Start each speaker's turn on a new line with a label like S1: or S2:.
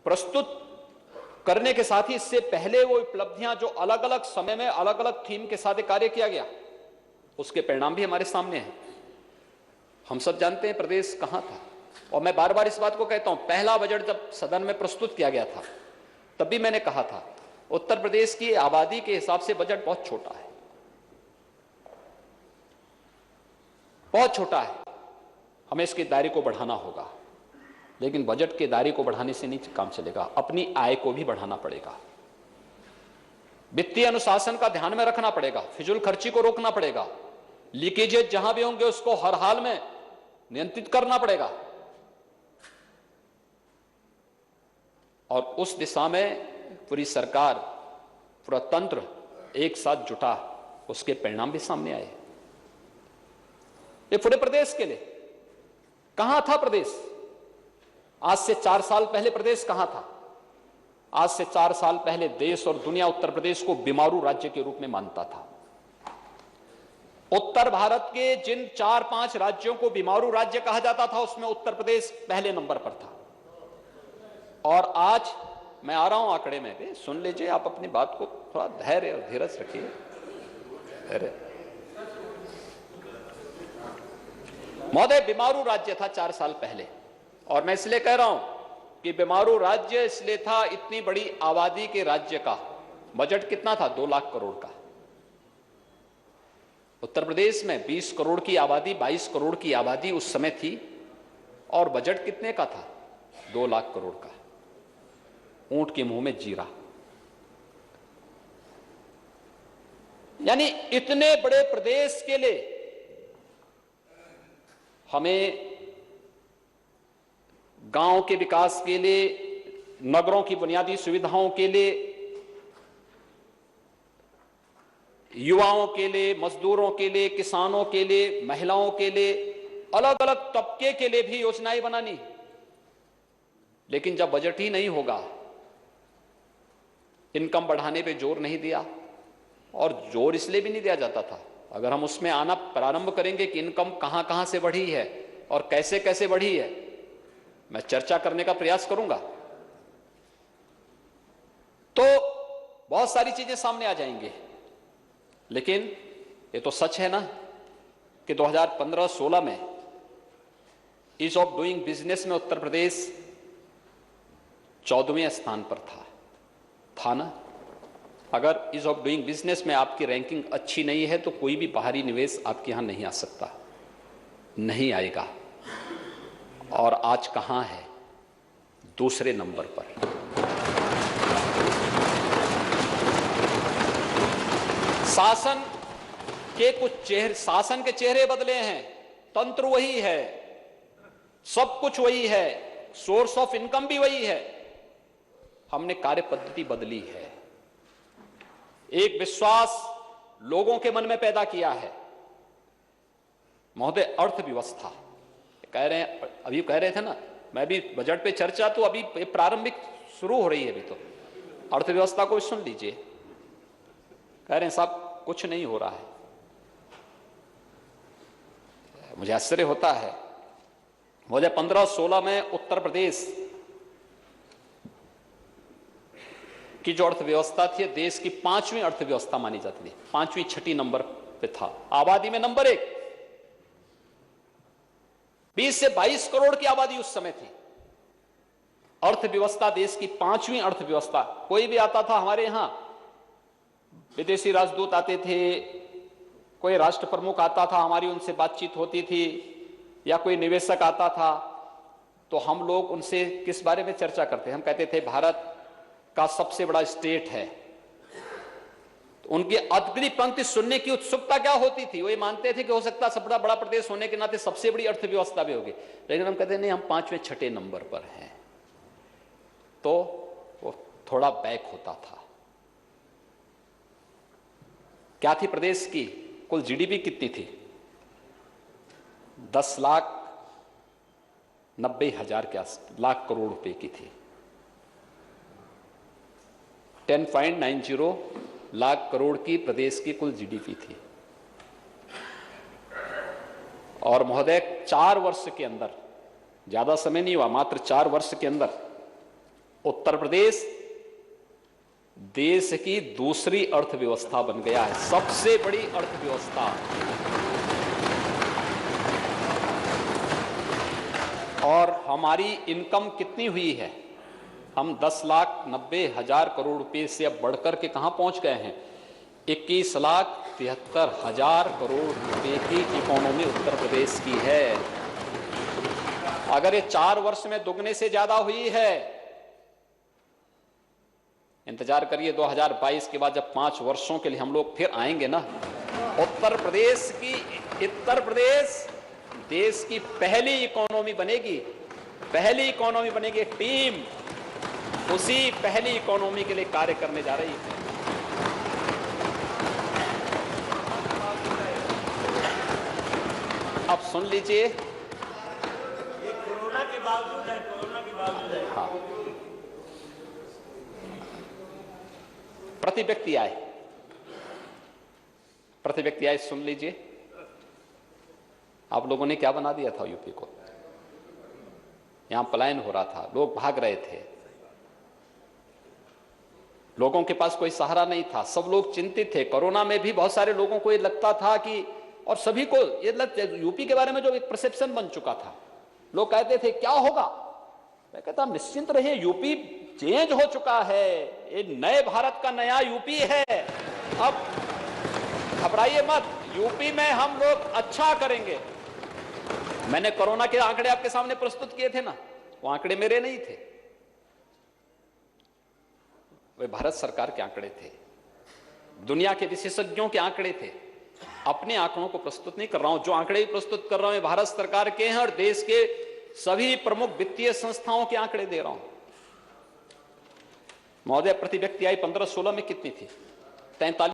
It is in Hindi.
S1: प्रस्तुत करने के साथ ही इससे पहले वो उपलब्धियां जो अलग अलग समय में अलग अलग थीम के साथ कार्य किया गया, उसके परिणाम भी हमारे सामने हैं। हम सब जानते हैं प्रदेश कहां था, और मैं बार बार इस बात को कहता हूं, पहला बजट जब सदन में प्रस्तुत किया गया था तब भी मैंने कहा था उत्तर प्रदेश की आबादी के हिसाब से बजट बहुत छोटा है, बहुत छोटा है, हमें इसके दायरे को बढ़ाना होगा। लेकिन बजट के दायरे को बढ़ाने से नहीं काम चलेगा, अपनी आय को भी बढ़ाना पड़ेगा, वित्तीय अनुशासन का ध्यान में रखना पड़ेगा, फिजूल खर्ची को रोकना पड़ेगा, लीकेजेज जहां भी होंगे उसको हर हाल में नियंत्रित करना पड़ेगा, और उस दिशा में पूरी सरकार, पूरा तंत्र एक साथ जुटा, उसके परिणाम भी सामने आए। ये पूरे प्रदेश के लिए कहां था प्रदेश? आज से 4 साल पहले प्रदेश कहां था? आज से 4 साल पहले देश और दुनिया उत्तर प्रदेश को बीमारू राज्य के रूप में मानता था। उत्तर भारत के जिन 4-5 राज्यों को बीमारू राज्य कहा जाता था उसमें उत्तर प्रदेश पहले नंबर पर था। और आज मैं आ रहा हूं आंकड़े में भी, सुन लीजिए, आप अपनी बात को थोड़ा धैर्य और धीरज रखिए, धैर्य। महोदय, बीमारू राज्य था 4 साल पहले, और मैं इसलिए कह रहा हूं कि बीमारू राज्य इसलिए था, इतनी बड़ी आबादी के राज्य का बजट कितना था? 2 लाख करोड़ का। उत्तर प्रदेश में 20 करोड़ की आबादी, 22 करोड़ की आबादी उस समय थी, और बजट कितने का था? 2 लाख करोड़ का। ऊंट के मुंह में जीरा। यानी इतने बड़े प्रदेश के लिए हमें गांव के विकास के लिए, नगरों की बुनियादी सुविधाओं के लिए, युवाओं के लिए, मजदूरों के लिए, किसानों के लिए, महिलाओं के लिए, अलग अलग तबके के लिए भी योजनाएं बनानी। लेकिन जब बजट ही नहीं होगा, इनकम बढ़ाने पे जोर नहीं दिया, और जोर इसलिए भी नहीं दिया जाता था, अगर हम उसमें आना प्रारंभ करेंगे कि इनकम कहां कहां से बढ़ी है और कैसे कैसे बढ़ी है, मैं चर्चा करने का प्रयास करूंगा, तो बहुत सारी चीजें सामने आ जाएंगी। लेकिन ये तो सच है ना कि 2015-16 में ईज ऑफ डूइंग बिजनेस में उत्तर प्रदेश 14वें स्थान पर था ना? अगर ईज ऑफ डूइंग बिजनेस में आपकी रैंकिंग अच्छी नहीं है तो कोई भी बाहरी निवेश आपके यहां नहीं आ सकता, नहीं आएगा। और आज कहां है? दूसरे नंबर पर। शासन के चेहरे बदले हैं, तंत्र वही है, सब कुछ वही है, सोर्स ऑफ इनकम भी वही है, हमने कार्य पद्धति बदली है। एक विश्वास लोगों के मन में पैदा किया है। महोदय, अर्थव्यवस्था कह रहे हैं, अभी कह रहे थे ना, मैं भी बजट पे चर्चा तो अभी प्रारंभिक शुरू हो रही है, अभी तो अर्थव्यवस्था को सुन लीजिए। कह रहे हैं साहब कुछ नहीं हो रहा है। मुझे आश्चर्य होता है। मुझे 15-16 में उत्तर प्रदेश की जो अर्थव्यवस्था थी, देश की 5वीं अर्थव्यवस्था मानी जाती थी, 5वीं 6ठी नंबर पे था, आबादी में नंबर 1। 20 से 22 करोड़ की आबादी उस समय थी। अर्थव्यवस्था देश की 5वीं अर्थव्यवस्था। कोई भी आता था हमारे यहां, विदेशी राजदूत आते थे, कोई राष्ट्र प्रमुख आता था, हमारी उनसे बातचीत होती थी, या कोई निवेशक आता था, तो हम लोग उनसे किस बारे में चर्चा करते? हम कहते थे भारत का सबसे बड़ा स्टेट है। तो उनकी अग्नि पंक्ति सुनने की उत्सुकता क्या होती थी? वो ये मानते थे कि हो सकता है सबसे बड़ा प्रदेश होने के नाते सबसे बड़ी अर्थव्यवस्था भी होगी, लेकिन हम कहते नहीं, हम 5वें 6ठे नंबर पर हैं। तो वो थोड़ा बैक होता था। क्या थी प्रदेश की कुल जीडीपी कितनी थी? 10,90,000 के लाख करोड़ रुपए की थी। 10.90 लाख करोड़ की प्रदेश की कुल जीडीपी थी। और महोदय 4 वर्ष के अंदर, ज्यादा समय नहीं हुआ, मात्र 4 वर्ष के अंदर उत्तर प्रदेश देश की दूसरी अर्थव्यवस्था बन गया है, सबसे बड़ी अर्थव्यवस्था। और हमारी इनकम कितनी हुई है? हम 10,90,000 करोड़ रुपए से अब बढ़कर के कहां पहुंच गए हैं? 21,73,000 करोड़ रुपए की इकोनॉमी उत्तर प्रदेश की है। अगर ये 4 वर्ष में दुगने से ज्यादा हुई है, इंतजार करिए 2022 के बाद जब 5 वर्षों के लिए हम लोग फिर आएंगे ना, उत्तर प्रदेश देश की पहली इकोनॉमी बनेगी, टीम उसी पहली इकोनॉमी के लिए कार्य करने जा रही है। अब सुन लीजिए,
S2: कोरोना के बावजूद है।
S1: हाँ, प्रति व्यक्ति आय सुन लीजिए। आप लोगों ने क्या बना दिया था यूपी को? यहां पलायन हो रहा था, लोग भाग रहे थे, लोगों के पास कोई सहारा नहीं था, सब लोग चिंतित थे। कोरोना में भी बहुत सारे लोगों को ये लगता था कि, और सभी को ये यूपी के बारे में जो एक परसेप्शन बन चुका था, लोग कहते थे क्या होगा? मैं कहता निश्चिंत रहिए, यूपी चेंज हो चुका है, ये नए भारत का नया यूपी है। अब घबराइए मत, यूपी में हम लोग अच्छा करेंगे। मैंने कोरोना के आंकड़े आपके सामने प्रस्तुत किए थे ना, वो आंकड़े मेरे नहीं थे, वे भारत सरकार के आंकड़े थे, दुनिया के विशेषज्ञों के आंकड़े थे। अपने आंकड़ों को प्रस्तुत नहीं कर रहा हूं, जो आंकड़े प्रस्तुत कर रहा हूं भारत सरकार के हैं और देश के सभी प्रमुख वित्तीय संस्थाओं के आंकड़े दे रहा हूं। महोदय, प्रति व्यक्ति आय 15-16 में कितनी थी? 43